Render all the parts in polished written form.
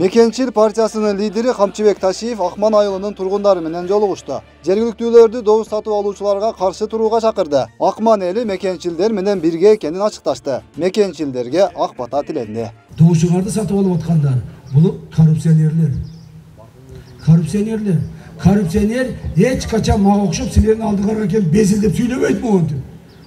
Мекенчил партиясынын лидери Камчыбек Ташиев Акман айылынын тургундары менен жолугушду. Жергиликтүүлөрдү добуш сатып алуучуларга каршы турууга чакырды. Акман эли мекенчилдер менен бирге экенин ачыкташты. Мекенчилдерге ак бата тиленди. Добушуңарды сатып алып аткандар бул коррупционерлер. Коррупционер эч качан мага окшоп силердин алдыңарга келип безилдеп сүйлөбөйт монтип.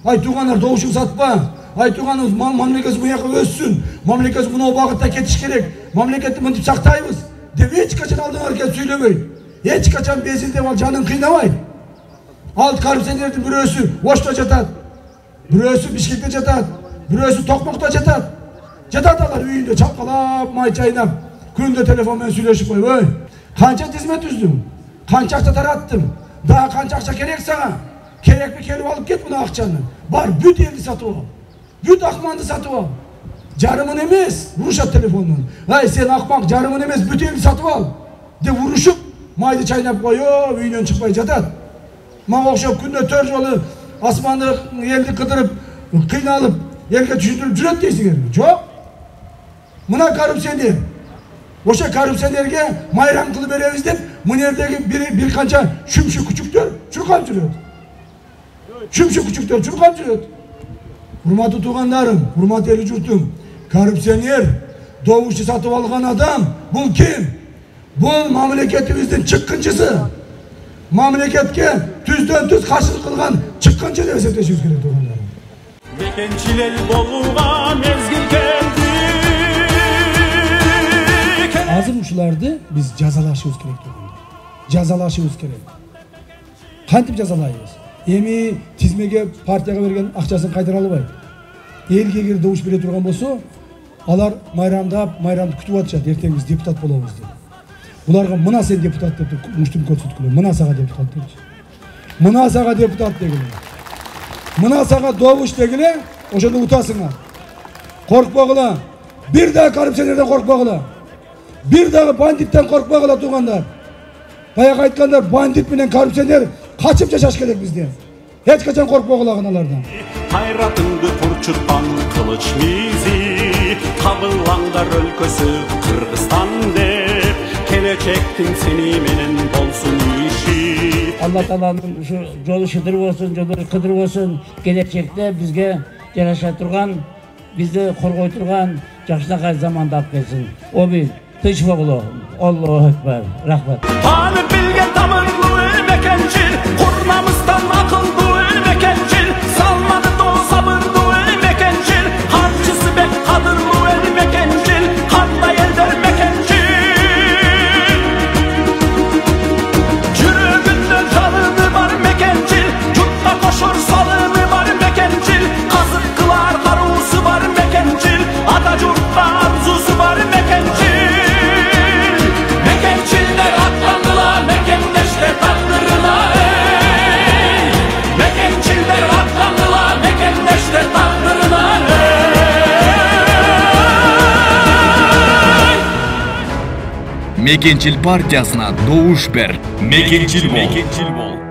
Ай туугандар, добушуң сатпа. Ай тууганыбыз мамлекет буяка өссүн. Мамлекет мына багытта кетиш керек. Мамлекетти мынтип сактайбыз деп эч качан алдыңарга келип сүйлөбөйт. Эч качан безилдеп ал жанын кыйнабайт. Ал коррупционердин бирөөсү Ошто жатат. Бирөөсү Бишкекте жатат. Бирөөсү Токмокто жатат. Жатат алар үйүндө чалкалап, май чайнап, күндө телефон менен сүйлөшүп коюп, ой, канча тизмет түздүң? Канча акча тараттым? Дагы канча акча керек сага? Керекпи, келип алып кет мына акчаны. Бар, бүт элди сатып ал. Бүт Акманды сатып ал. Жарымын эмес, урушат телефондон. Ай, сен акмак, жарымын эмес, бүт элди сатып ал деп урушуп, майды чайнап коюп, үйүнөн чыкпай жатат. Мага окшоп күндө 4 жолу асманды элди кыдырып, кыйналып, элге түшүндүрүп жүрөт дейсиңерби? Жок. Мына коррупционер. Ошо коррупционерге майрам кылып беребиз деп, мынердеги бир канча шүмшү күчүктөр чуркап жүрөт. Чуркап жүрөт. Урматтуу туугандарым, урматтуу эл журтум, коррупционер, добушу сатып алган адам бул ким? Бул мамлекетибиздин чыккынчысы. Мамлекетке түздөн түз каршылык кылган чыккынчы деп эсептешибиз керек туугандарым. Мекенчил эл болууга мезгил келди. Азыр ушуларды биз жазалашыбыз керек туугандар. Жазалашыбыз керек. Кантип жазалайбыз? Эми тизмеге партияга берген акчасын кайтара албайт. Элге эгер добуш бере турган болсо, алар майрамды күтүп атышат, эртең биз депутат болобуз деп. Буларга мына сен депутат деп муштум көрсөткүлө, мына сага депутат депчи. Мына сага депутат дегиле. Мына сага добуш дегиле, ошону утасыңар. Коркпогула. Бир дагы коррупционерден коркпогула. Бир дагы бандиттен коркпогула туугандар. Баягы айткандар, бандит менен коррупционер качып жашаш керек бизде. Эч качан коркпогула аналардан. Кайратыңды турчуткан кылыч мизи, кабылаңдар өлкөсү Кыргызстан деп, келечектин сени менен болсун иши. Алла Тааланын ушу жолу шыдыр болсун, жолу кыдыр болсун, келечекте бизге жараша турган, бизди коргой турган жакшынакай заманды алып келсин. Оби тынчбогулу. Аллаху акбар. Рахмат. Tanrı bilgen tamırlı mekенчил, kurnamızdan akıllı mekенчил, salmadı doğu sabırlı mekенчил, harcısı bek kadırlı mekенчил, kanda yelder mekенчил. Çürüğünden çalını var mekенчил, yurtta koşur salını var mekенчил, kazık kılar karusu var mekенчил, Atacurt'ta arzusu var mekенчил. Mekенчилдер atlandılar, mekенdeşler takdırına ey. Mekенчилдер atlandılar, mekенdeşler takdırına ey. Мекенчил партиясына добуш бер. Мекенчил бол.